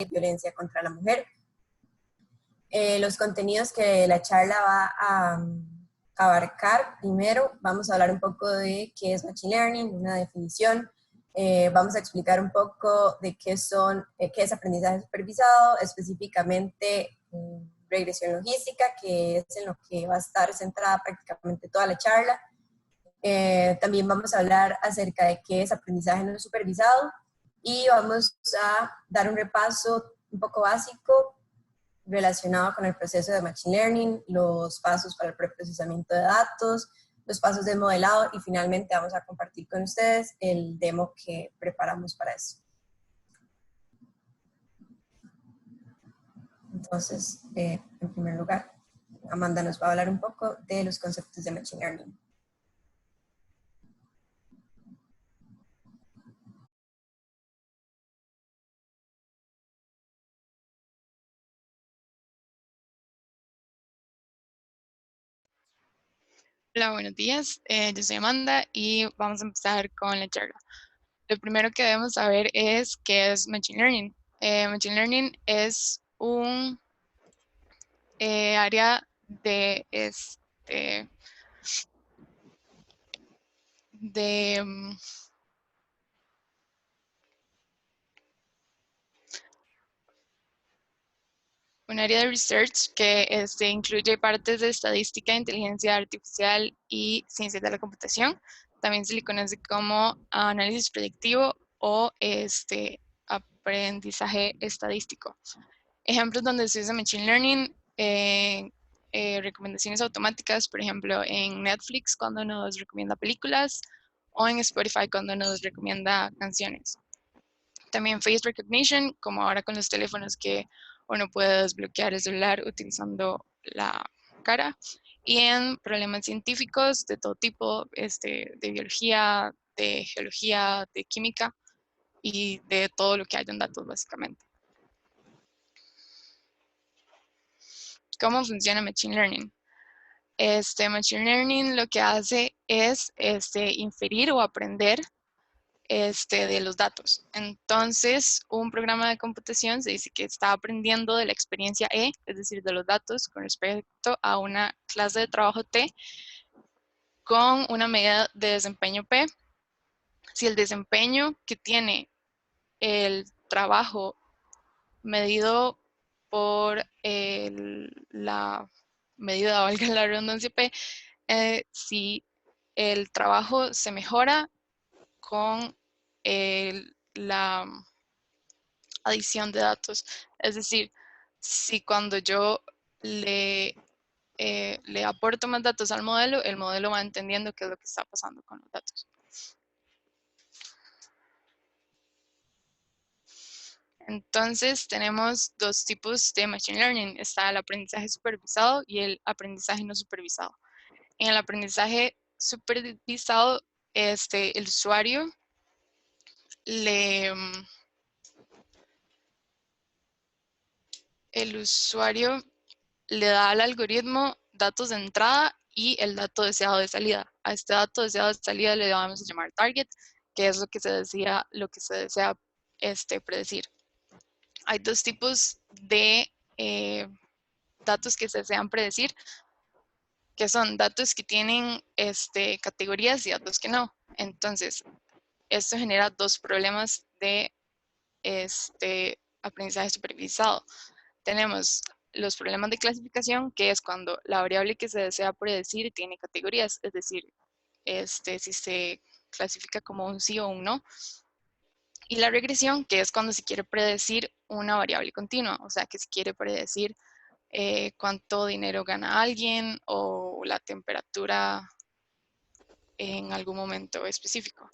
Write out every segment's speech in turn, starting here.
violencia contra la mujer. Los contenidos que la charla va a abarcar, primero vamos a hablar un poco de qué es Machine Learning, una definición. Vamos a explicar un poco de qué es aprendizaje supervisado, específicamente regresión logística, que es en lo que va a estar centrada prácticamente toda la charla. También vamos a hablar acerca de qué es aprendizaje no supervisado y vamos a dar un repaso un poco básico relacionado con el proceso de Machine Learning, los pasos para el preprocesamiento de datos, los pasos de modelado y finalmente vamos a compartir con ustedes el demo que preparamos para eso. Entonces, en primer lugar, Amanda nos va a hablar un poco de los conceptos de Machine Learning. Hola, buenos días. Yo soy Amanda y vamos a empezar con la charla. Lo primero que debemos saber es qué es Machine Learning. Machine Learning es un área de, de un área de research que incluye partes de estadística, inteligencia artificial y ciencias de la computación. También se le conoce como análisis predictivo o aprendizaje estadístico. Ejemplos donde se usa Machine Learning, recomendaciones automáticas, por ejemplo, en Netflix cuando nos recomienda películas o en Spotify cuando nos recomienda canciones. También face recognition, como ahora con los teléfonos que uno puede desbloquear el celular utilizando la cara. Y en problemas científicos de todo tipo, de biología, de geología, de química y de todo lo que haya en datos básicamente. ¿Cómo funciona Machine Learning? Machine Learning lo que hace es inferir o aprender de los datos. Entonces, un programa de computación se dice que está aprendiendo de la experiencia E, es decir, de los datos con respecto a una clase de trabajo T con una medida de desempeño P. Si el desempeño que tiene el trabajo medido por la medida, valga la redundancia P, si el trabajo se mejora con la adición de datos. Es decir, si cuando yo le aporto más datos al modelo, el modelo va entendiendo qué es lo que está pasando con los datos. Entonces, tenemos dos tipos de Machine Learning. Está el aprendizaje supervisado y el aprendizaje no supervisado. En el aprendizaje supervisado, el usuario le da al algoritmo datos de entrada y el dato deseado de salida. A este dato deseado de salida le vamos a llamar target, que es lo que se desea predecir. Hay dos tipos de datos que se desean predecir, que son datos que tienen categorías y datos que no. Entonces, esto genera dos problemas de aprendizaje supervisado. Tenemos los problemas de clasificación, que es cuando la variable que se desea predecir tiene categorías, es decir, si se clasifica como un sí o un no. Y la regresión, que es cuando se quiere predecir una variable continua, o sea, que se quiere predecir cuánto dinero gana alguien o la temperatura en algún momento específico.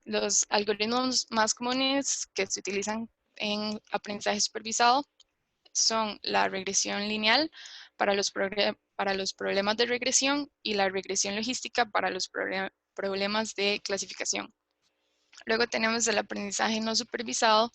Los algoritmos más comunes que se utilizan en aprendizaje supervisado son la regresión lineal para los problemas de regresión y la regresión logística para los problemas de clasificación. Luego tenemos el aprendizaje no supervisado,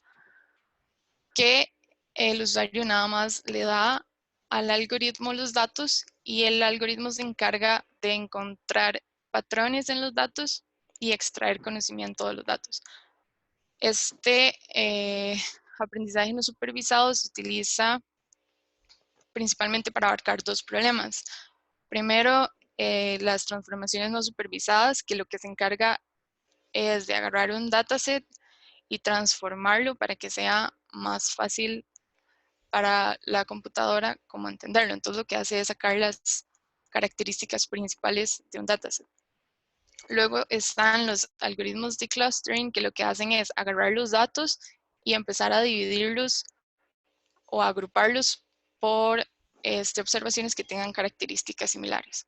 que el usuario nada más le da al algoritmo los datos y el algoritmo se encarga de encontrar patrones en los datos y extraer conocimiento de los datos. Este aprendizaje no supervisado se utiliza principalmente para abarcar dos problemas. Primero, las transformaciones no supervisadas, que lo que se encarga es de agarrar un dataset y transformarlo para que sea más fácil para la computadora como entenderlo. Entonces lo que hace es sacar las características principales de un dataset. Luego están los algoritmos de clustering, que lo que hacen es agarrar los datos y empezar a dividirlos o agruparlos por observaciones que tengan características similares.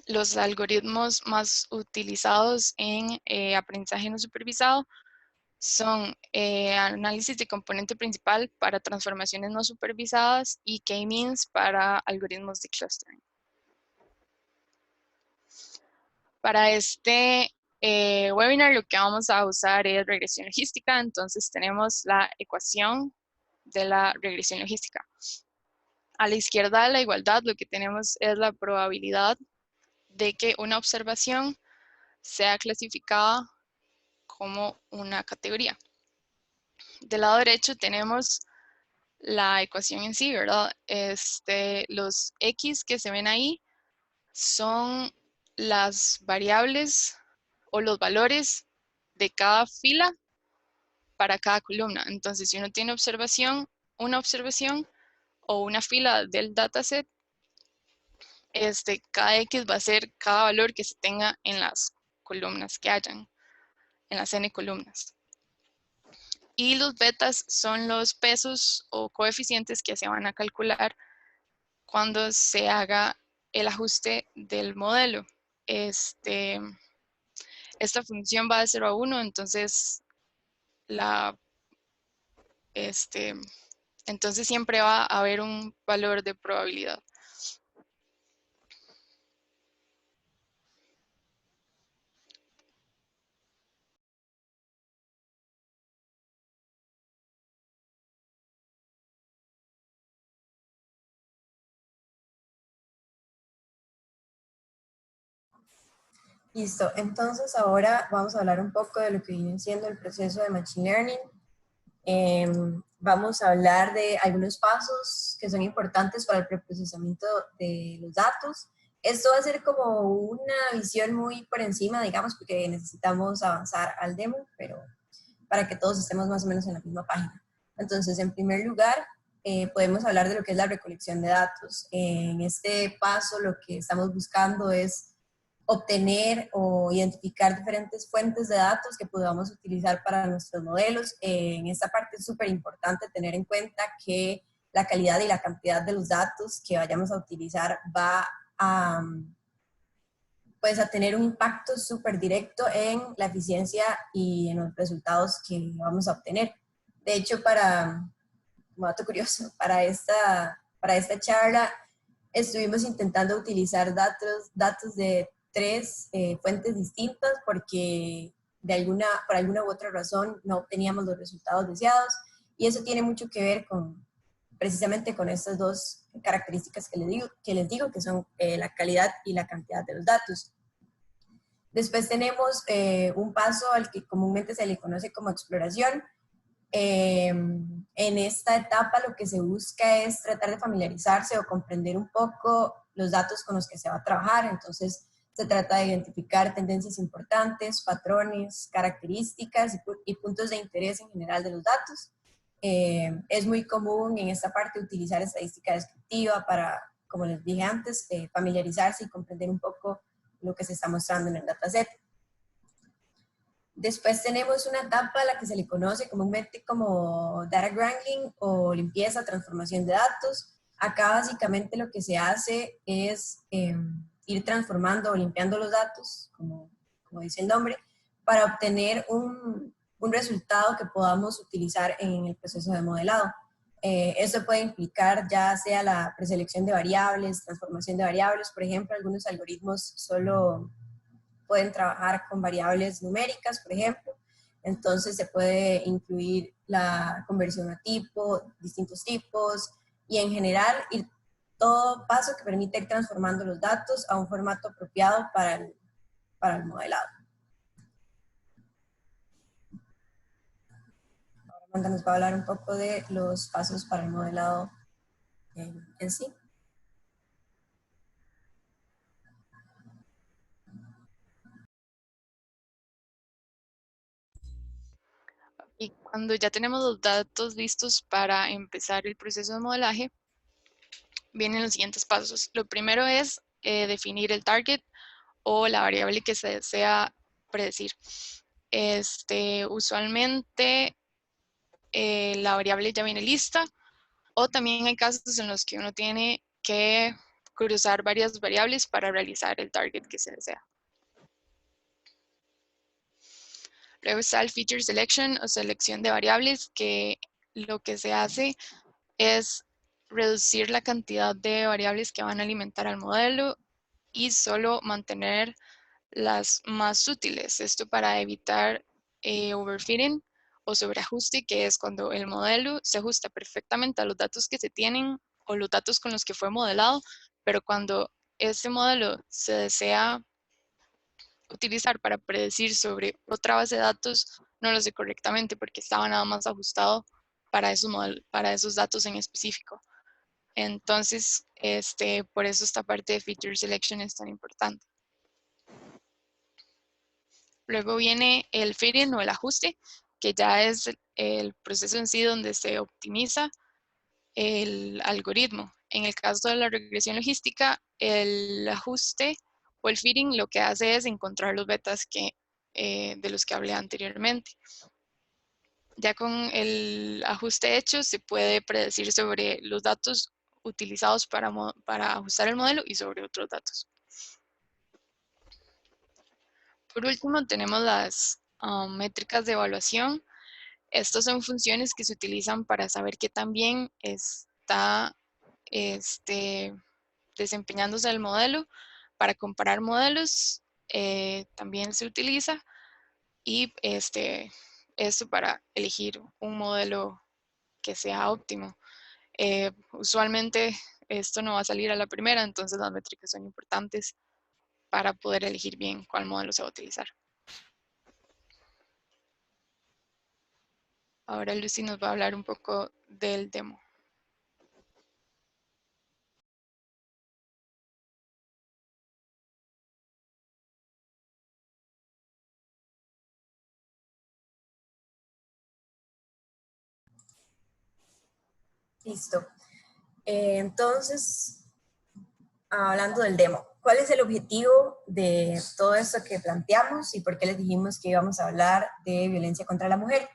Los algoritmos más utilizados en aprendizaje no supervisado son análisis de componente principal para transformaciones no supervisadas y k-means para algoritmos de clustering. Para este webinar lo que vamos a usar es regresión logística, entonces tenemos la ecuación de la regresión logística. A la izquierda de la igualdad lo que tenemos es la probabilidad de que una observación sea clasificada como una categoría. Del lado derecho tenemos la ecuación en sí, ¿verdad? Los X que se ven ahí son las variables o los valores de cada fila para cada columna. Entonces, si uno tiene una observación o una fila del dataset, cada X va a ser cada valor que se tenga en las columnas que hayan, en las n columnas. Y los betas son los pesos o coeficientes que se van a calcular cuando se haga el ajuste del modelo. Esta función va de 0 a 1, entonces entonces siempre va a haber un valor de probabilidad. Listo, entonces ahora vamos a hablar un poco de lo que viene siendo el proceso de Machine Learning. Vamos a hablar de algunos pasos que son importantes para el preprocesamiento de los datos. Esto va a ser como una visión muy por encima, digamos, porque necesitamos avanzar al demo, pero para que todos estemos más o menos en la misma página. Entonces, en primer lugar, podemos hablar de lo que es la recolección de datos. En este paso, lo que estamos buscando es obtener o identificar diferentes fuentes de datos que podamos utilizar para nuestros modelos. En esta parte es súper importante tener en cuenta que la calidad y la cantidad de los datos que vayamos a utilizar va a, pues, a tener un impacto súper directo en la eficiencia y en los resultados que vamos a obtener. De hecho, como dato curioso, para esta charla estuvimos intentando utilizar datos de tres fuentes distintas porque por alguna u otra razón no obteníamos los resultados deseados, y eso tiene mucho que ver precisamente con estas dos características que les digo que son la calidad y la cantidad de los datos. Después tenemos un paso al que comúnmente se le conoce como exploración. En esta etapa lo que se busca es tratar de familiarizarse o comprender un poco los datos con los que se va a trabajar. Entonces se trata de identificar tendencias importantes, patrones, características y puntos de interés en general de los datos. Es muy común en esta parte utilizar estadística descriptiva para, como les dije antes, familiarizarse y comprender un poco lo que se está mostrando en el dataset. Después tenemos una etapa a la que se le conoce comúnmente como data wrangling o limpieza, transformación de datos. Acá básicamente lo que se hace es ir transformando o limpiando los datos, como dice el nombre, para obtener un resultado que podamos utilizar en el proceso de modelado. Eso puede implicar ya sea la preselección de variables, transformación de variables. Por ejemplo, algunos algoritmos solo pueden trabajar con variables numéricas, por ejemplo. Entonces se puede incluir la conversión a tipo, distintos tipos, y en general ir todo paso que permite ir transformando los datos a un formato apropiado para el modelado. Wanda nos va a hablar un poco de los pasos para el modelado en sí. Y cuando ya tenemos los datos listos para empezar el proceso de modelaje, vienen los siguientes pasos. Lo primero es definir el target o la variable que se desea predecir. Usualmente la variable ya viene lista, o también hay casos en los que uno tiene que cruzar varias variables para realizar el target que se desea. Luego está el feature selection o selección de variables, que lo que se hace es reducir la cantidad de variables que van a alimentar al modelo y solo mantener las más útiles. Esto para evitar overfitting o sobreajuste, que es cuando el modelo se ajusta perfectamente a los datos que se tienen o los datos con los que fue modelado, pero cuando ese modelo se desea utilizar para predecir sobre otra base de datos, no lo sé correctamente porque estaba nada más ajustado para esos datos en específico. Entonces, por eso esta parte de feature selection es tan importante. Luego viene el fitting o el ajuste, que ya es el proceso en sí donde se optimiza el algoritmo. En el caso de la regresión logística, el ajuste o el fitting lo que hace es encontrar los betas de los que hablé anteriormente. Ya con el ajuste hecho se puede predecir sobre los datos utilizados para ajustar el modelo y sobre otros datos. Por último, tenemos las métricas de evaluación. Estas son funciones que se utilizan para saber qué tan bien está desempeñándose el modelo. Para comparar modelos también se utiliza, y esto para elegir un modelo que sea óptimo. Usualmente esto no va a salir a la primera, entonces las métricas son importantes para poder elegir bien cuál modelo se va a utilizar. Ahora Lucy nos va a hablar un poco del demo. Listo. Entonces, hablando del demo, ¿cuál es el objetivo de todo esto que planteamos y por qué les dijimos que íbamos a hablar de violencia contra la mujer?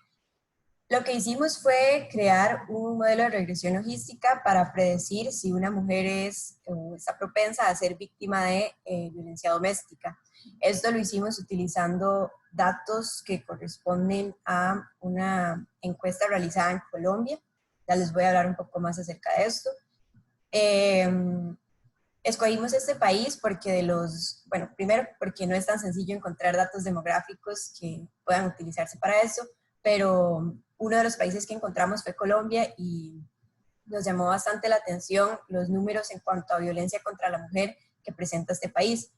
Lo que hicimos fue crear un modelo de regresión logística para predecir si una mujer es o está propensa a ser víctima de violencia doméstica. Esto lo hicimos utilizando datos que corresponden a una encuesta realizada en Colombia. Ya les voy a hablar un poco más acerca de esto. Escogimos este país porque primero porque no es tan sencillo encontrar datos demográficos que puedan utilizarse para eso, pero uno de los países que encontramos fue Colombia y nos llamó bastante la atención los números en cuanto a violencia contra la mujer que presenta este país.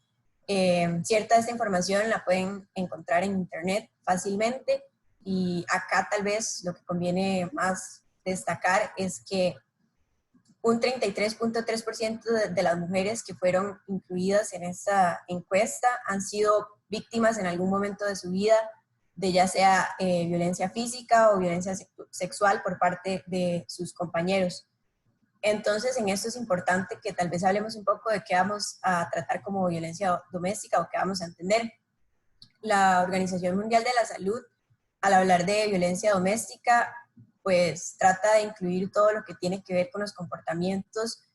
Cierta de esta información la pueden encontrar en internet fácilmente, y acá tal vez lo que conviene más destacar es que un 33.3% de las mujeres que fueron incluidas en esta encuesta han sido víctimas en algún momento de su vida de ya sea violencia física o violencia sexual por parte de sus compañeros. Entonces, en esto es importante que tal vez hablemos un poco de qué vamos a tratar como violencia doméstica o qué vamos a entender. La Organización Mundial de la Salud, al hablar de violencia doméstica, pues trata de incluir todo lo que tiene que ver con los comportamientos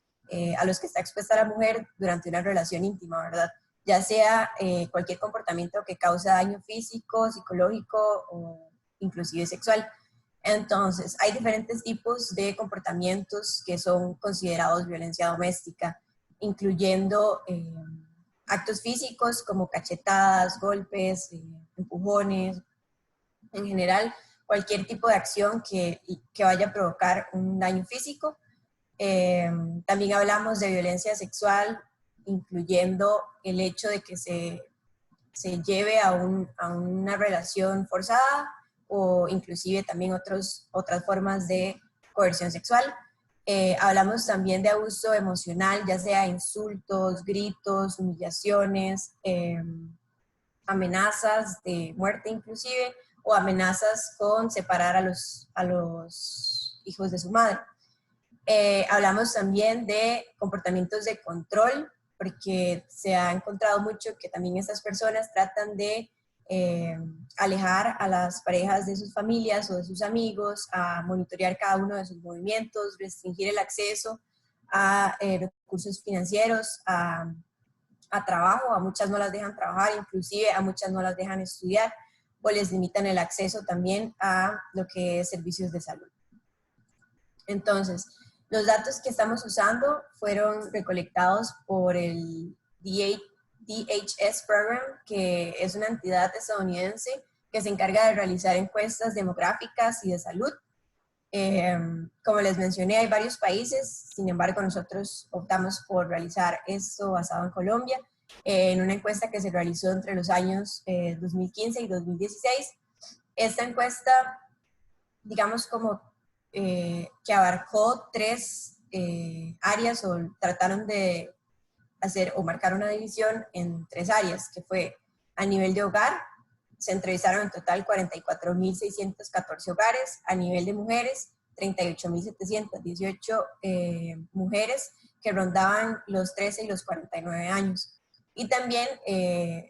a los que está expuesta la mujer durante una relación íntima, ¿verdad? Ya sea cualquier comportamiento que cause daño físico, psicológico o inclusive sexual. Entonces, hay diferentes tipos de comportamientos que son considerados violencia doméstica, incluyendo actos físicos como cachetadas, golpes, empujones, en general cualquier tipo de acción que vaya a provocar un daño físico. También hablamos de violencia sexual, incluyendo el hecho de que se lleve a una relación forzada o inclusive también otras formas de coerción sexual. Hablamos también de abuso emocional, ya sea insultos, gritos, humillaciones, amenazas de muerte inclusive, o amenazas con separar a los hijos de su madre. Hablamos también de comportamientos de control, porque se ha encontrado mucho que también estas personas tratan de alejar a las parejas de sus familias o de sus amigos, a monitorear cada uno de sus movimientos, restringir el acceso a recursos financieros, a trabajo. A muchas no las dejan trabajar, inclusive a muchas no las dejan estudiar, o les limitan el acceso también a lo que es servicios de salud. Entonces, los datos que estamos usando fueron recolectados por el DHS Program, que es una entidad estadounidense que se encarga de realizar encuestas demográficas y de salud. Como les mencioné, hay varios países, sin embargo, nosotros optamos por realizar esto basado en Colombia, en una encuesta que se realizó entre los años 2015 y 2016. Esta encuesta, digamos, como que abarcó tres áreas, o trataron de hacer o marcar una división en tres áreas, que fue a nivel de hogar. Se entrevistaron en total 44.614 hogares. A nivel de mujeres, 38.718 mujeres que rondaban los 13 y los 49 años. Y también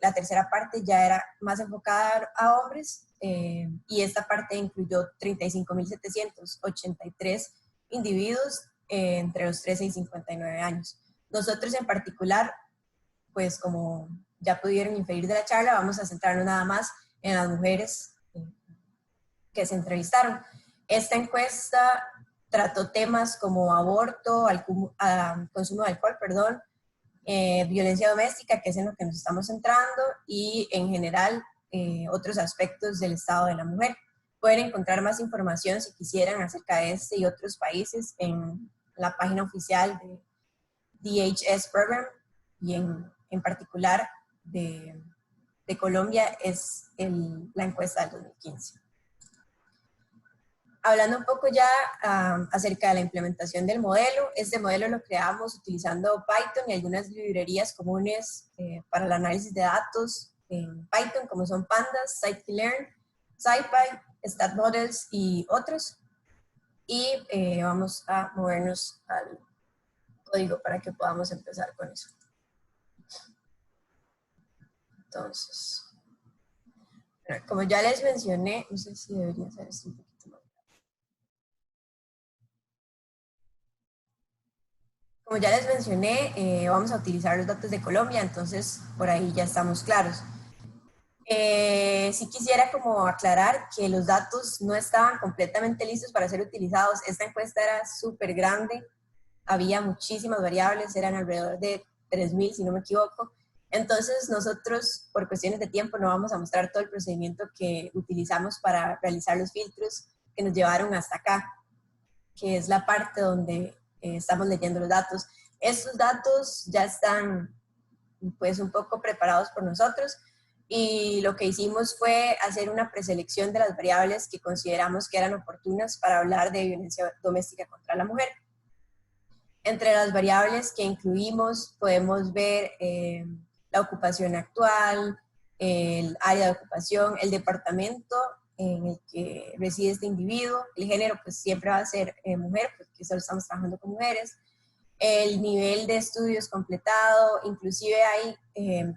la tercera parte ya era más enfocada a hombres, y esta parte incluyó 35.783 individuos entre los 13 y 59 años. Nosotros en particular, pues como ya pudieron inferir de la charla, vamos a centrarnos nada más en las mujeres que se entrevistaron. Esta encuesta trató temas como aborto, consumo de alcohol, violencia doméstica, que es en lo que nos estamos centrando, y en general otros aspectos del estado de la mujer. Pueden encontrar más información si quisieran acerca de este y otros países en la página oficial de DHS Program, y en particular de Colombia es la encuesta del 2015. Hablando un poco ya acerca de la implementación del modelo, este modelo lo creamos utilizando Python y algunas librerías comunes para el análisis de datos en Python, como son Pandas, Scikit-learn, SciPy, StatModels y otros. Y vamos a movernos al código para que podamos empezar con eso. Entonces, bueno, como ya les mencioné, no sé si debería hacer esto un poquito más. Como ya les mencioné, vamos a utilizar los datos de Colombia, entonces por ahí ya estamos claros. Sí quisiera como aclarar que los datos no estaban completamente listos para ser utilizados. Esta encuesta era súper grande, había muchísimas variables, eran alrededor de 3.000 si no me equivoco. Entonces nosotros, por cuestiones de tiempo, no vamos a mostrar todo el procedimiento que utilizamos para realizar los filtros que nos llevaron hasta acá, que es la parte donde estamos leyendo los datos. Estos datos ya están pues un poco preparados por nosotros, y lo que hicimos fue hacer una preselección de las variables que consideramos que eran oportunas para hablar de violencia doméstica contra la mujer. Entre las variables que incluimos podemos ver la ocupación actual, el área de ocupación, el departamento en el que reside este individuo, el género pues siempre va a ser mujer, porque solo estamos trabajando con mujeres, el nivel de estudios completado, inclusive hay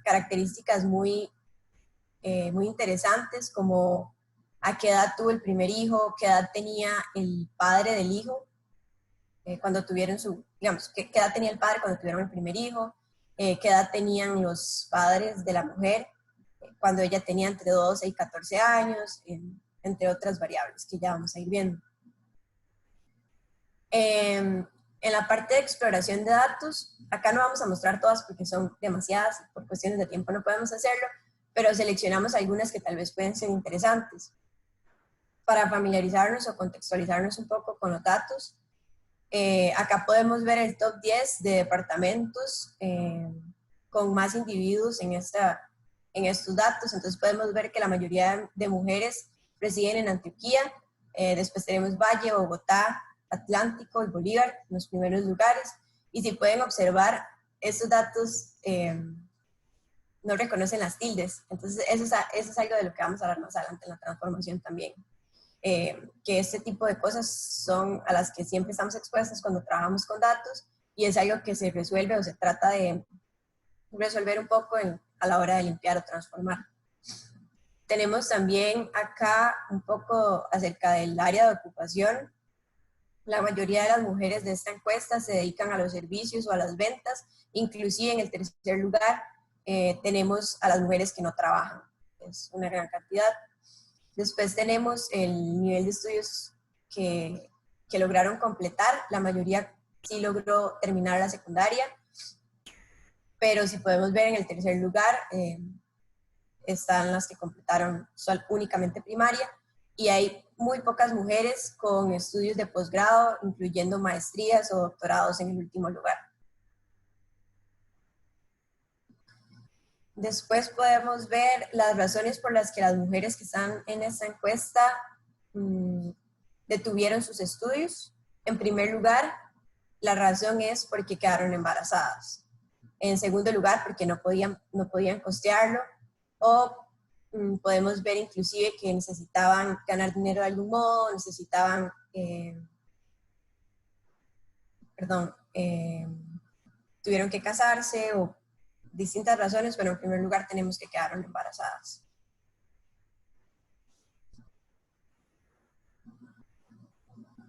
características muy interesantes, como a qué edad tuvo el primer hijo, qué edad tenía el padre del hijo cuando tuvieron digamos, qué edad tenía el padre cuando tuvieron el primer hijo, qué edad tenían los padres de la mujer cuando ella tenía entre 12 y 14 años, entre otras variables que ya vamos a ir viendo. En la parte de exploración de datos, acá no vamos a mostrar todas porque son demasiadas, por cuestiones de tiempo no podemos hacerlo, pero seleccionamos algunas que tal vez pueden ser interesantes. Para familiarizarnos o contextualizarnos un poco con los datos, acá podemos ver el top 10 de departamentos con más individuos en estos datos. Entonces podemos ver que la mayoría de mujeres residen en Antioquía, después tenemos Valle, Bogotá, Atlántico y Bolívar en los primeros lugares. Y si pueden observar, estos datos no reconocen las tildes. Entonces, eso es algo de lo que vamos a hablar más adelante en la transformación también. Que este tipo de cosas son a las que siempre estamos expuestas cuando trabajamos con datos, y es algo que se resuelve o se trata de resolver un poco a la hora de limpiar o transformar. Tenemos también acá un poco acerca del área de ocupación. La mayoría de las mujeres de esta encuesta se dedican a los servicios o a las ventas. Inclusive en el tercer lugar tenemos a las mujeres que no trabajan. Es una gran cantidad. Después tenemos el nivel de estudios que lograron completar. La mayoría sí logró terminar la secundaria, pero si podemos ver en el tercer lugar están las que completaron únicamente primaria, y hay muy pocas mujeres con estudios de posgrado, incluyendo maestrías o doctorados en el último lugar. Después podemos ver las razones por las que las mujeres que están en esta encuesta detuvieron sus estudios. En primer lugar, la razón es porque quedaron embarazadas. En segundo lugar, porque no podían costearlo, o podemos ver inclusive que necesitaban ganar dinero de algún modo, necesitaban, tuvieron que casarse o distintas razones, pero en primer lugar tenemos que quedaron embarazadas.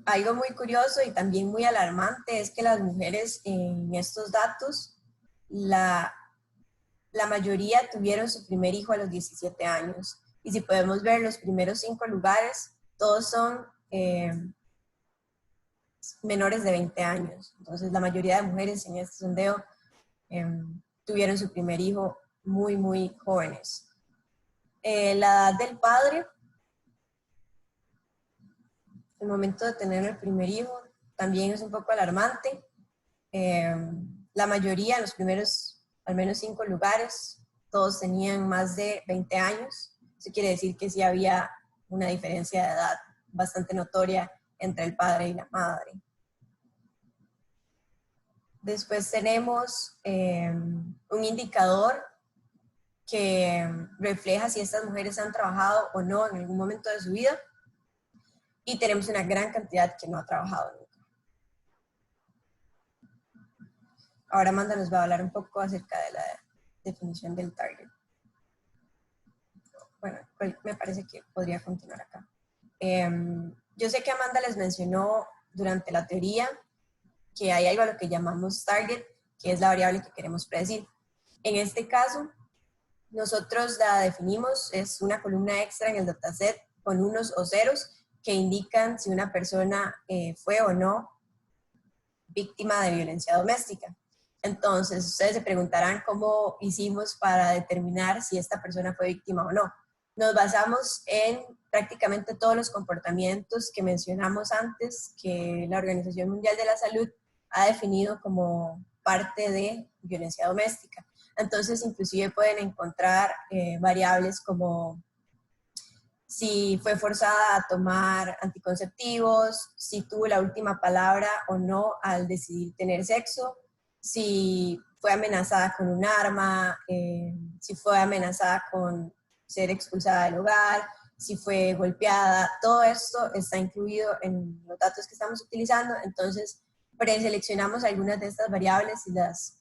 Algo muy curioso y también muy alarmante es que las mujeres en estos datos, la mayoría tuvieron su primer hijo a los 17 años. Y si podemos ver los primeros 5 lugares, todos son menores de 20 años. Entonces la mayoría de mujeres en este sondeo tuvieron su primer hijo muy, muy jóvenes. La edad del padre, el momento de tener el primer hijo, también es un poco alarmante. La mayoría, en los primeros al menos 5 lugares, todos tenían más de 20 años. Eso quiere decir que sí había una diferencia de edad bastante notoria entre el padre y la madre. Después tenemos un indicador que refleja si estas mujeres han trabajado o no en algún momento de su vida, y tenemos una gran cantidad que no ha trabajado nunca. Ahora Amanda nos va a hablar un poco acerca de la definición del target. Bueno, me parece que podría continuar acá. Yo sé que Amanda les mencionó durante la teoría que hay algo a lo que llamamos target, que es la variable que queremos predecir. En este caso, nosotros la definimos, es una columna extra en el dataset con unos o ceros que indican si una persona fue o no víctima de violencia doméstica. Entonces, ustedes se preguntarán cómo hicimos para determinar si esta persona fue víctima o no. Nos basamos en prácticamente todos los comportamientos que mencionamos antes, que la Organización Mundial de la Salud ha definido como parte de violencia doméstica. Entonces, inclusive pueden encontrar variables como si fue forzada a tomar anticonceptivos, si tuvo la última palabra o no al decidir tener sexo, si fue amenazada con un arma, si fue amenazada con ser expulsada del hogar, si fue golpeada. Todo esto está incluido en los datos que estamos utilizando. Entonces, preseleccionamos algunas de estas variables y las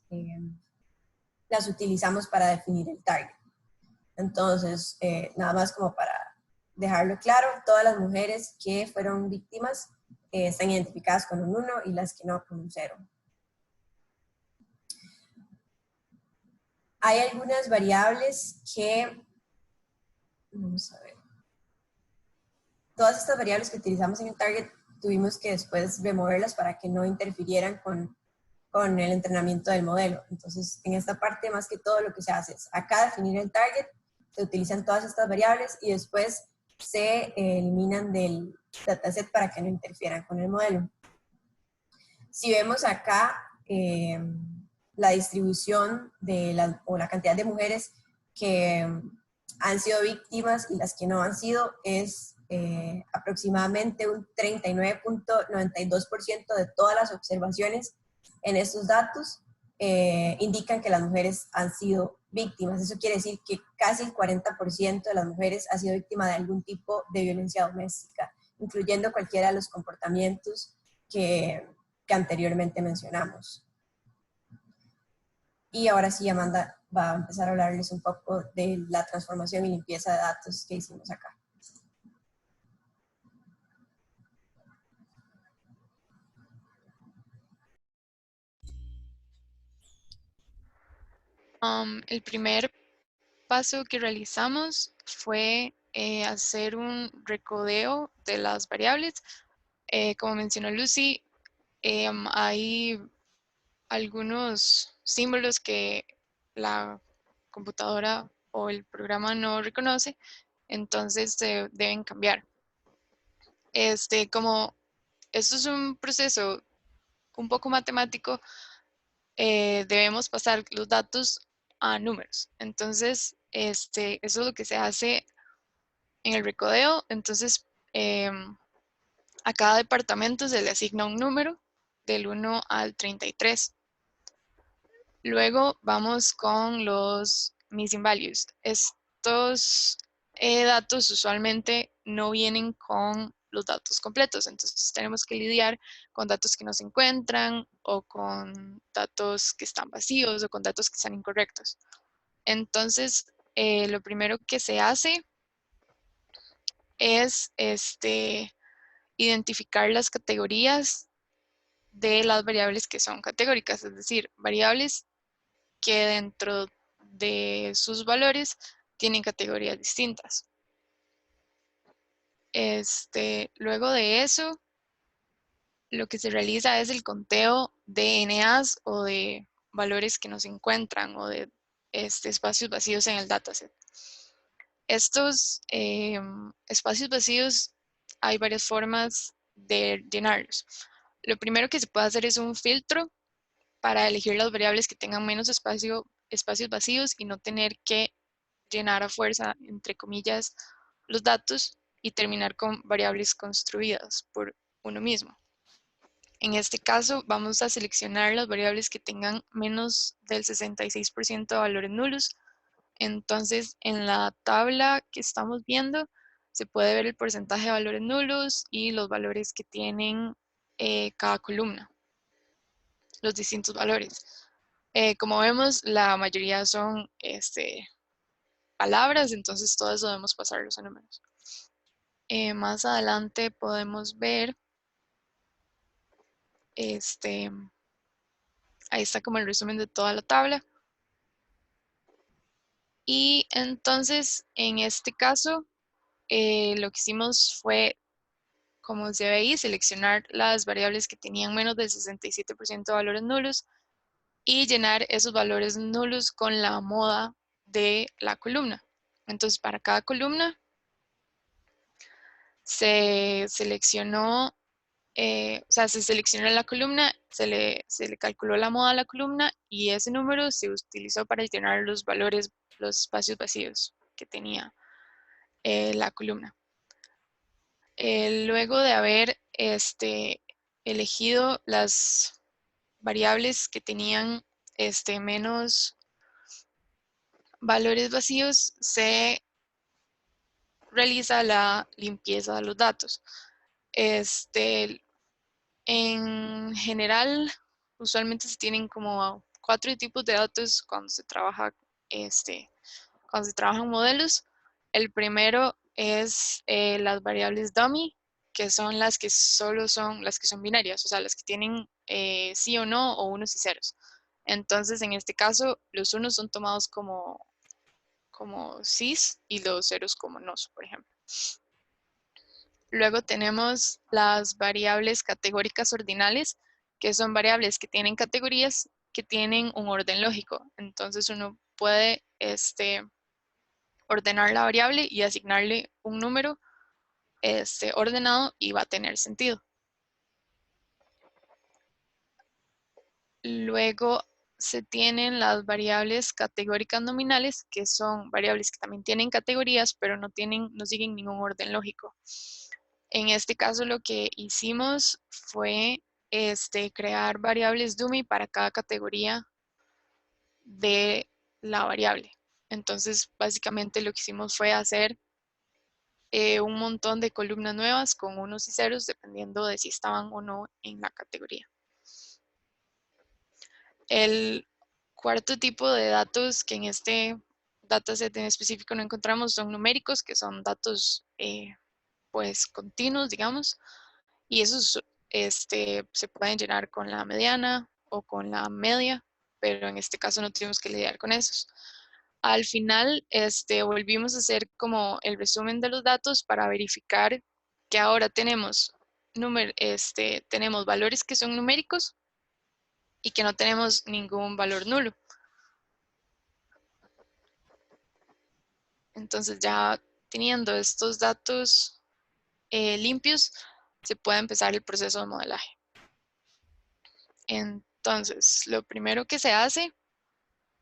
utilizamos para definir el target. Entonces, nada más como para dejarlo claro, todas las mujeres que fueron víctimas están identificadas con un 1 y las que no con un 0. Hay algunas variables que, vamos a ver, todas estas variables que utilizamos en el target tuvimos que después removerlas para que no interfirieran con el entrenamiento del modelo. Entonces, en esta parte, más que todo, lo que se hace es acá definir el target, se utilizan todas estas variables y después se eliminan del dataset para que no interfieran con el modelo. Si vemos acá la distribución o la cantidad de mujeres que han sido víctimas y las que no han sido, es aproximadamente un 39.92% de todas las observaciones en estos datos indican que las mujeres han sido víctimas. Eso quiere decir que casi el 40% de las mujeres ha sido víctima de algún tipo de violencia doméstica, incluyendo cualquiera de los comportamientos que anteriormente mencionamos. Y ahora sí, Amanda va a empezar a hablarles un poco de la transformación y limpieza de datos que hicimos acá. El primer paso que realizamos fue hacer un recodeo de las variables. Como mencionó Lucy, hay algunos símbolos que la computadora o el programa no reconoce, entonces se deben cambiar. Como esto es un proceso un poco matemático, debemos pasar los datos a números. Entonces, eso es lo que se hace en el recodeo. Entonces, a cada departamento se le asigna un número del 1 al 33. Luego vamos con los missing values. Estos datos usualmente no vienen con los datos completos, entonces tenemos que lidiar con datos que no se encuentran o con datos que están vacíos o con datos que están incorrectos. Entonces, lo primero que se hace es identificar las categorías de las variables que son categóricas, es decir, variables que dentro de sus valores tienen categorías distintas. Luego de eso, lo que se realiza es el conteo de NAs o de valores que no se encuentran o de espacios vacíos en el dataset. Estos espacios vacíos hay varias formas de llenarlos. Lo primero que se puede hacer es un filtro para elegir las variables que tengan menos espacios vacíos y no tener que llenar a fuerza, entre comillas, los datos y terminar con variables construidas por uno mismo. En este caso, vamos a seleccionar las variables que tengan menos del 66% de valores nulos. Entonces, en la tabla que estamos viendo, se puede ver el porcentaje de valores nulos y los valores que tienen cada columna, los distintos valores. Como vemos, la mayoría son palabras, entonces todo eso debemos pasarlos a números. Más adelante podemos ver, ahí está como el resumen de toda la tabla. Y entonces, en este caso, lo que hicimos fue, como se ve ahí, seleccionar las variables que tenían menos del 67% de valores nulos y llenar esos valores nulos con la moda de la columna. Entonces, para cada columna se seleccionó, se seleccionó la columna, se le calculó la moda a la columna y ese número se utilizó para llenar los valores, los espacios vacíos que tenía la columna. Luego de haber elegido las variables que tenían menos valores vacíos, se realiza la limpieza de los datos. En general, usualmente se tienen como 4 tipos de datos cuando se trabaja, cuando se trabajan modelos. El primero es las variables dummy, que son las que solo son las que son binarias, o sea, las que tienen sí o no o unos y ceros. Entonces, en este caso, los unos son tomados como sís y los ceros como nos, por ejemplo. Luego tenemos las variables categóricas ordinales, que son variables que tienen categorías que tienen un orden lógico. Entonces uno puede ordenar la variable y asignarle un número ordenado y va a tener sentido. Luego se tienen las variables categóricas nominales, que son variables que también tienen categorías, pero no siguen ningún orden lógico. En este caso lo que hicimos fue crear variables dummy para cada categoría de la variable. Entonces, básicamente lo que hicimos fue hacer un montón de columnas nuevas con unos y ceros, dependiendo de si estaban o no en la categoría. El cuarto tipo de datos que en este dataset en específico no encontramos son numéricos, que son datos pues continuos, digamos, y esos se pueden llenar con la mediana o con la media, pero en este caso no tuvimos que lidiar con esos. Al final, volvimos a hacer como el resumen de los datos para verificar que ahora tenemos tenemos valores que son numéricos y que no tenemos ningún valor nulo. Entonces ya teniendo estos datos limpios, se puede empezar el proceso de modelaje. Entonces, lo primero que se hace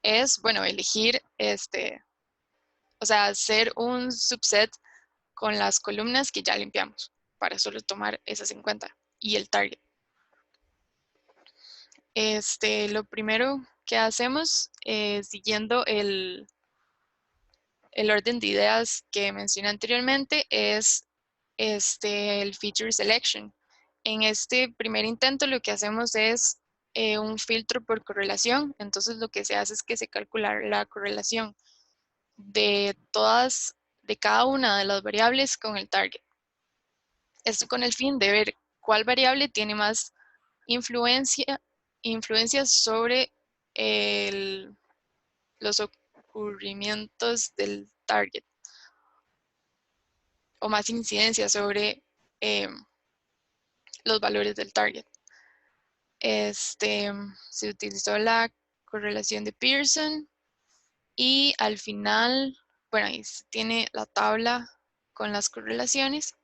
es, bueno, elegir, o sea, hacer un subset con las columnas que ya limpiamos para solo tomar esas en cuenta y el target. Lo primero que hacemos, siguiendo el orden de ideas que mencioné anteriormente, es el feature selection. En este primer intento lo que hacemos es un filtro por correlación. Entonces lo que se hace es que se calcula la correlación de cada una de las variables con el target. Esto con el fin de ver cuál variable tiene más influencia sobre los ocurrimientos del target, o más incidencia sobre los valores del target. Se utilizó la correlación de Pearson y al final, bueno, ahí se tiene la tabla con las correlaciones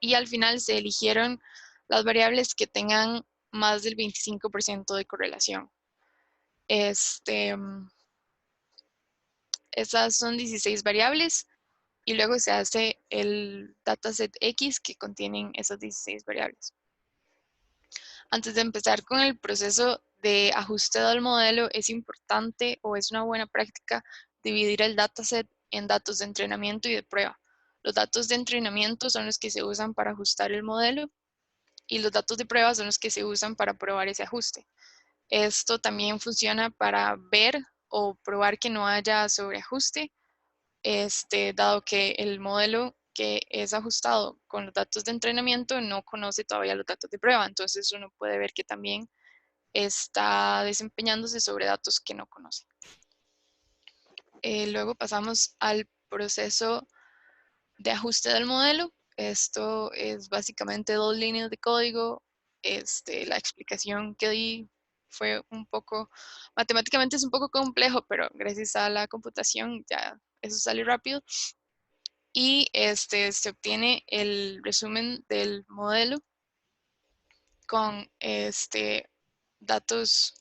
y al final se eligieron las variables que tengan más del 25% de correlación. Esas son 16 variables y luego se hace el dataset X que contienen esas 16 variables. Antes de empezar con el proceso de ajuste del modelo, es importante o es una buena práctica dividir el dataset en datos de entrenamiento y de prueba. Los datos de entrenamiento son los que se usan para ajustar el modelo y los datos de prueba son los que se usan para probar ese ajuste. Esto también funciona para ver o probar que no haya sobreajuste, dado que el modelo que es ajustado con los datos de entrenamiento no conoce todavía los datos de prueba. Entonces uno puede ver que también está desempeñándose sobre datos que no conoce. Luego pasamos al proceso de ajuste del modelo. Esto es básicamente 2 líneas de código. La explicación que di fue un poco, matemáticamente es un poco complejo, pero gracias a la computación ya eso sale rápido. Y se obtiene el resumen del modelo con datos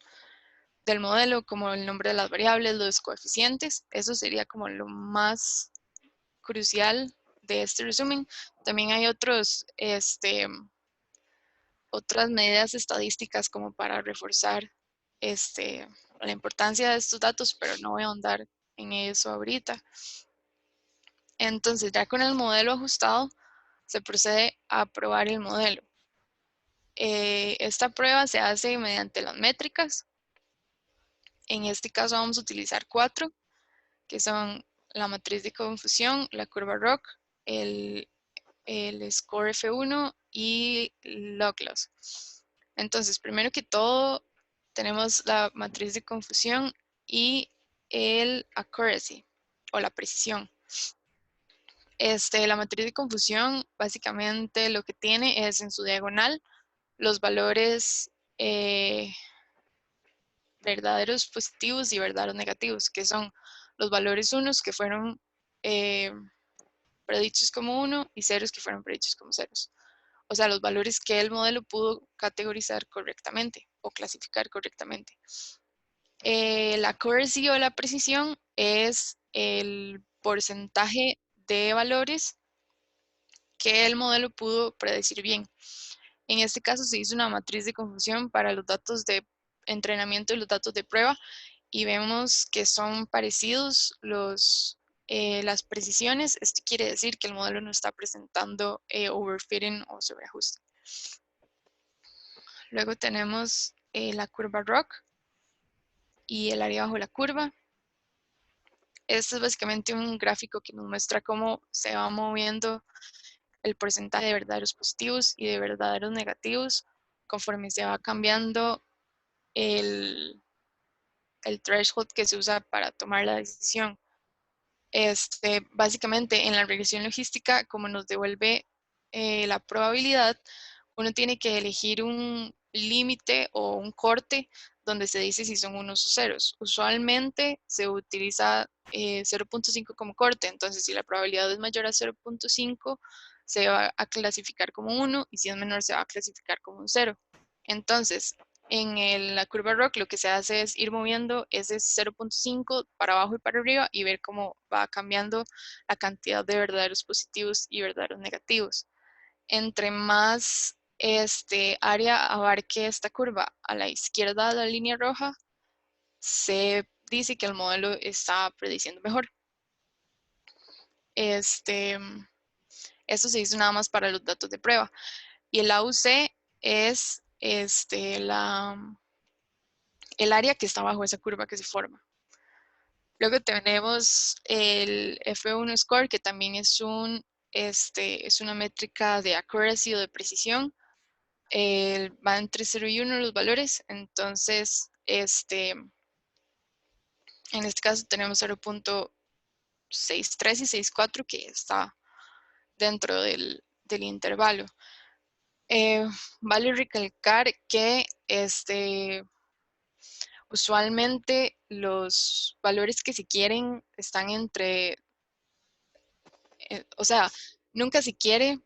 del modelo, como el nombre de las variables, los coeficientes. Eso sería como lo más crucial de este resumen. También hay otras medidas estadísticas como para reforzar la importancia de estos datos, pero no voy a ahondar en eso ahorita. Entonces, ya con el modelo ajustado, se procede a probar el modelo. Esta prueba se hace mediante las métricas. En este caso vamos a utilizar 4, que son la matriz de confusión, la curva ROC, el score F1 y log loss. Entonces, primero que todo, tenemos la matriz de confusión y el accuracy, o la precisión. La matriz de confusión básicamente lo que tiene es en su diagonal los valores verdaderos positivos y verdaderos negativos, que son los valores unos que fueron predichos como 1 y ceros que fueron predichos como ceros. o sea, los valores que el modelo pudo categorizar correctamente o clasificar correctamente. La accuracy o la precisión es el porcentaje de valores que el modelo pudo predecir bien. En este caso se hizo una matriz de confusión para los datos de entrenamiento y los datos de prueba y vemos que son parecidos las precisiones. Esto quiere decir que el modelo no está presentando overfitting o sobreajuste. Luego tenemos la curva ROC y el área bajo la curva. Este es básicamente un gráfico que nos muestra cómo se va moviendo el porcentaje de verdaderos positivos y de verdaderos negativos conforme se va cambiando el threshold que se usa para tomar la decisión. Básicamente en la regresión logística, como nos devuelve la probabilidad, uno tiene que elegir un límite o un corte donde se dice si son unos o ceros. Usualmente se utiliza 0.5 como corte, entonces si la probabilidad es mayor a 0.5 se va a clasificar como 1 y si es menor se va a clasificar como un 0. Entonces, en la curva ROC lo que se hace es ir moviendo ese 0.5 para abajo y para arriba y ver cómo va cambiando la cantidad de verdaderos positivos y verdaderos negativos. Entre más área abarque esta curva a la izquierda de la línea roja, se dice que el modelo está prediciendo mejor. Esto se hizo nada más para los datos de prueba. Y el AUC es el área que está bajo esa curva que se forma. Luego tenemos el F1 score, que también es una métrica de accuracy o de precisión. Va entre 0 y 1 los valores, entonces en este caso tenemos 0.63 y 6.4 que está dentro del intervalo. Vale recalcar que usualmente los valores que se quieren están entre, o sea, nunca se quiere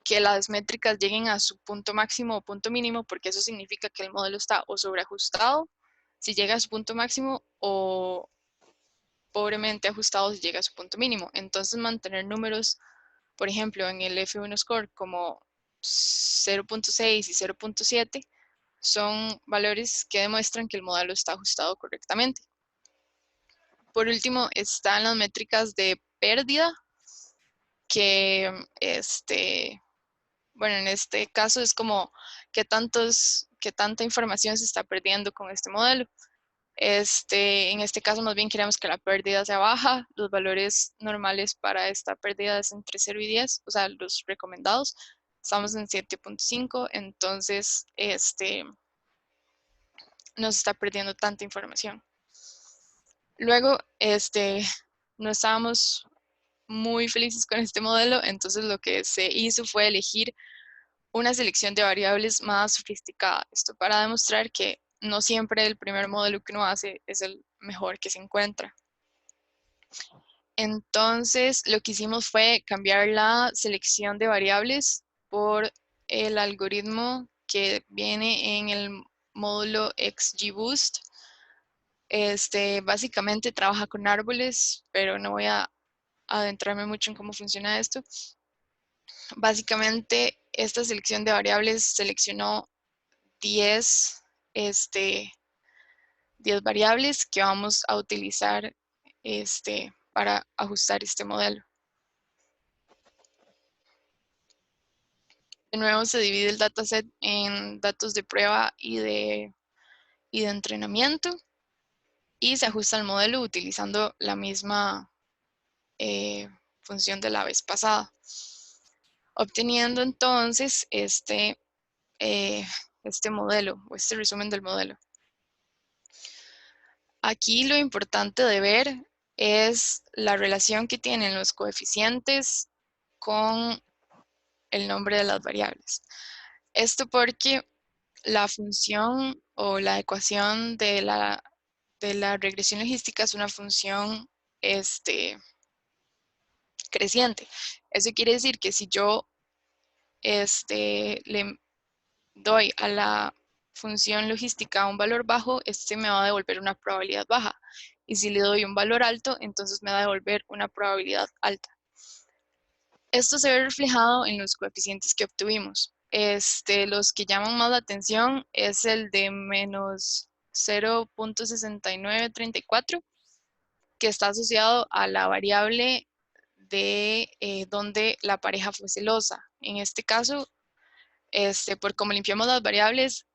que las métricas lleguen a su punto máximo o punto mínimo, porque eso significa que el modelo está o sobreajustado si llega a su punto máximo o pobremente ajustado si llega a su punto mínimo. Entonces mantener números, por ejemplo, en el F1 score como 0.6 y 0.7 son valores que demuestran que el modelo está ajustado correctamente. Por último, están las métricas de pérdida, que bueno, en este caso es como qué tanta información se está perdiendo con este modelo. En este caso más bien queremos que la pérdida sea baja. Los valores normales para esta pérdida es entre 0 y 10, o sea, los recomendados. Estamos en 7.5, entonces no se está perdiendo tanta información. Luego, no estábamos muy felices con este modelo, entonces lo que se hizo fue elegir una selección de variables más sofisticada. Esto para demostrar que no siempre el primer modelo que uno hace es el mejor que se encuentra. Entonces, lo que hicimos fue cambiar la selección de variables por el algoritmo que viene en el módulo XGBoost. Básicamente trabaja con árboles, pero no voy a adentrarme mucho en cómo funciona esto. Básicamente, esta selección de variables seleccionó 10 variables que vamos a utilizar para ajustar este modelo. De nuevo se divide el dataset en datos de prueba y de entrenamiento y se ajusta el modelo utilizando la misma función de la vez pasada, obteniendo entonces este modelo o este resumen del modelo. Aquí lo importante de ver es la relación que tienen los coeficientes con el nombre de las variables. Esto porque la función o la ecuación de la regresión logística es una función creciente. Eso quiere decir que si yo le doy a la función logística un valor bajo, me va a devolver una probabilidad baja. Y si le doy un valor alto, entonces me va a devolver una probabilidad alta. Esto se ve reflejado en los coeficientes que obtuvimos. Los que llaman más la atención es el de menos 0.6934, que está asociado a la variable de donde la pareja fue celosa. En este caso, por como limpiamos las variables,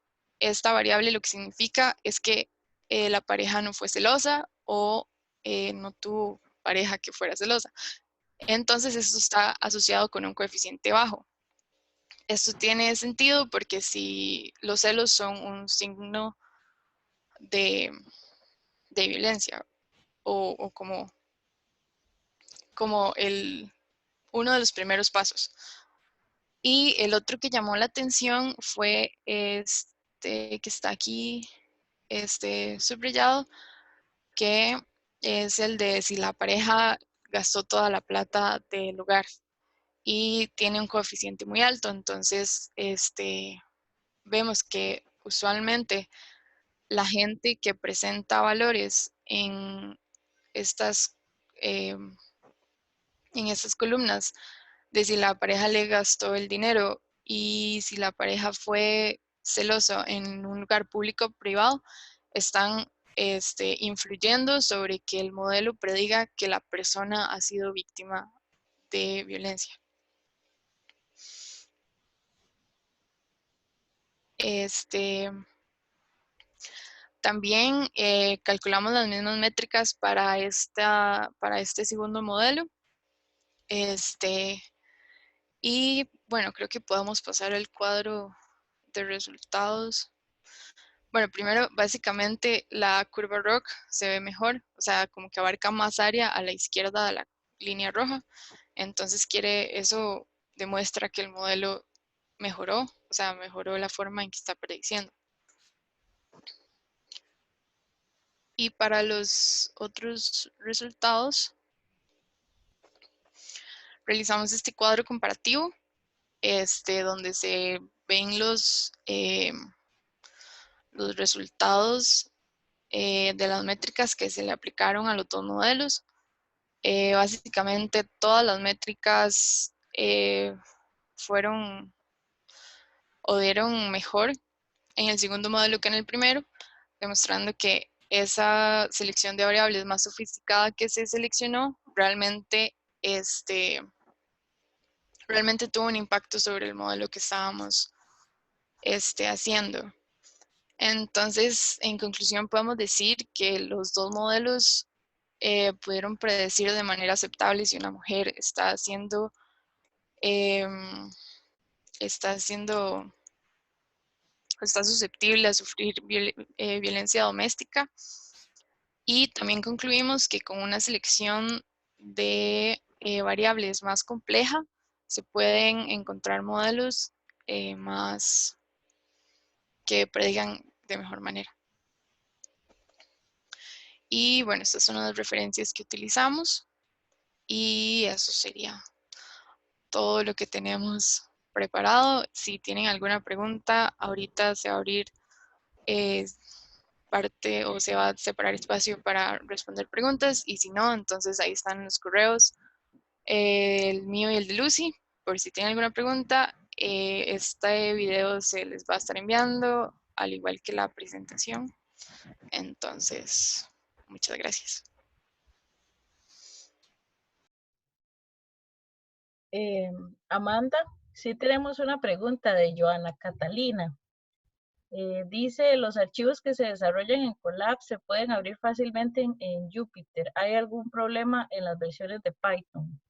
esta variable lo que significa es que la pareja no fue celosa o no tuvo pareja que fuera celosa. Entonces, esto está asociado con un coeficiente bajo. Esto tiene sentido porque si los celos son un signo de violencia o como uno de los primeros pasos. Y el otro que llamó la atención fue que está aquí subrayado, que es el de si la pareja gastó toda la plata del hogar y tiene un coeficiente muy alto. Entonces, vemos que usualmente la gente que presenta valores estas, eh, en estas columnas de si la pareja le gastó el dinero y si la pareja fue celoso en un lugar público o privado, están influyendo sobre que el modelo prediga que la persona ha sido víctima de violencia. También calculamos las mismas métricas para este segundo modelo. Y bueno, creo que podemos pasar al cuadro de resultados. Bueno, primero, básicamente la curva ROC se ve mejor, o sea, como que abarca más área a la izquierda de la línea roja. Entonces eso demuestra que el modelo mejoró, o sea, mejoró la forma en que está prediciendo. Y para los otros resultados, realizamos este cuadro comparativo, donde se ven los resultados de las métricas que se le aplicaron a los dos modelos. Básicamente todas las métricas fueron o dieron mejor en el segundo modelo que en el primero, demostrando que esa selección de variables más sofisticada que se seleccionó realmente tuvo un impacto sobre el modelo que estábamos haciendo. Entonces, en conclusión, podemos decir que los dos modelos pudieron predecir de manera aceptable si una mujer está susceptible a sufrir violencia doméstica. Y también concluimos que con una selección de variables más compleja se pueden encontrar modelos más que predigan de mejor manera. Y bueno, estas son las referencias que utilizamos y eso sería todo lo que tenemos preparado. Si tienen alguna pregunta, ahorita se va a abrir parte o se va a separar espacio para responder preguntas y si no, entonces ahí están los correos, el mío y el de Lucy, por si tienen alguna pregunta. Este video se les va a estar enviando, al igual que la presentación. Entonces, muchas gracias. Amanda, sí tenemos una pregunta de Joana Catalina. Dice, los archivos que se desarrollan en Colab se pueden abrir fácilmente en Jupyter. ¿Hay algún problema en las versiones de Python?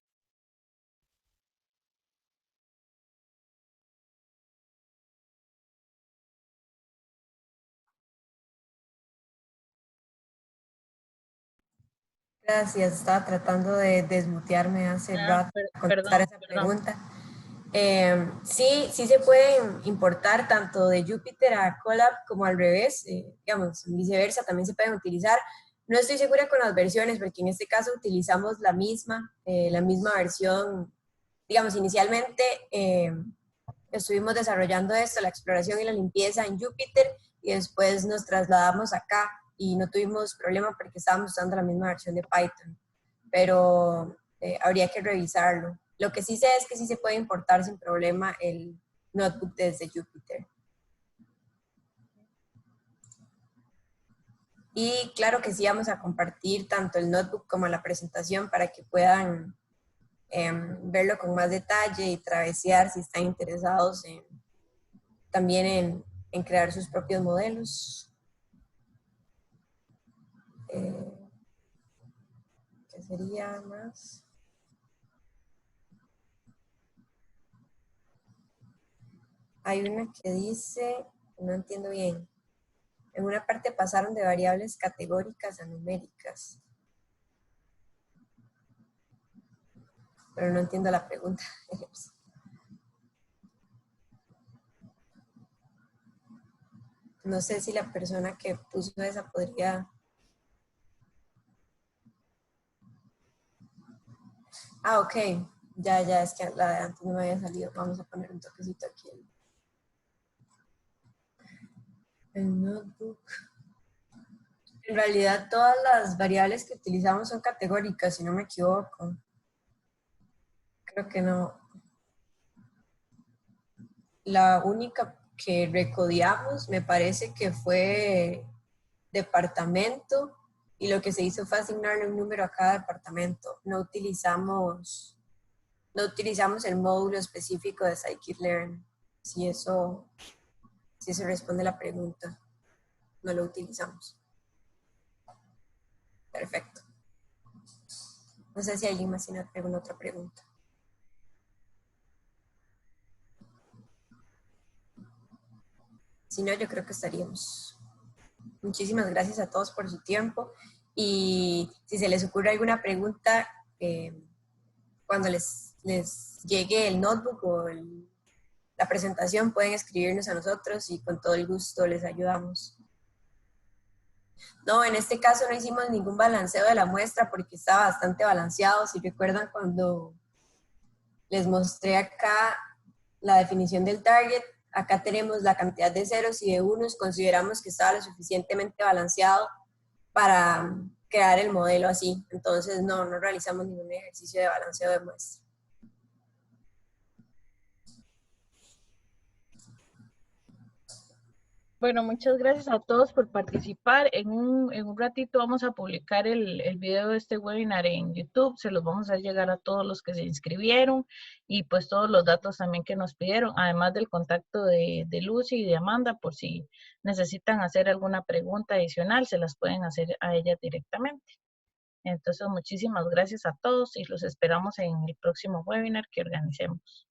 Gracias, estaba tratando de desmutearme hace rato para contestar esa pregunta. Sí se pueden importar tanto de Jupyter a Colab como al revés, digamos, viceversa, también se pueden utilizar. No estoy segura con las versiones, porque en este caso utilizamos la misma versión, digamos, inicialmente estuvimos desarrollando esto, la exploración y la limpieza en Jupyter, y después nos trasladamos acá y no tuvimos problema porque estábamos usando la misma versión de Python, pero habría que revisarlo. Lo que sí sé es que sí se puede importar sin problema el notebook desde Jupyter. Y claro que sí vamos a compartir tanto el notebook como la presentación para que puedan verlo con más detalle y travesear si están interesados también en crear sus propios modelos. ¿Qué sería más? Hay una que dice, no entiendo bien, en una parte pasaron de variables categóricas a numéricas. Pero no entiendo la pregunta. No sé si la persona que puso esa podría... Ah, ok. Ya, es que la de antes no me había salido. Vamos a poner un toquecito aquí. El notebook. En realidad todas las variables que utilizamos son categóricas, si no me equivoco. Creo que no. La única que recodiamos me parece que fue departamento, y lo que se hizo fue asignarle un número a cada departamento. No utilizamos el módulo específico de Scikit-Learn. Si eso responde la pregunta, no lo utilizamos. Perfecto. No sé si alguien más tiene alguna otra pregunta. Si no, yo creo que estaríamos. Muchísimas gracias a todos por su tiempo, y si se les ocurre alguna pregunta cuando les llegue el notebook o la presentación, pueden escribirnos a nosotros y con todo el gusto les ayudamos. No, en este caso no hicimos ningún balanceo de la muestra porque estaba bastante balanceado. Si recuerdan cuando les mostré acá la definición del target, acá tenemos la cantidad de ceros y de unos, consideramos que estaba lo suficientemente balanceado para crear el modelo así. Entonces no realizamos ningún ejercicio de balanceo de muestra. Bueno, muchas gracias a todos por participar. En un ratito vamos a publicar el video de este webinar en YouTube. Se los vamos a llegar a todos los que se inscribieron y pues todos los datos también que nos pidieron, además del contacto de Lucy y de Amanda, por si necesitan hacer alguna pregunta adicional, se las pueden hacer a ellas directamente. Entonces, muchísimas gracias a todos y los esperamos en el próximo webinar que organicemos.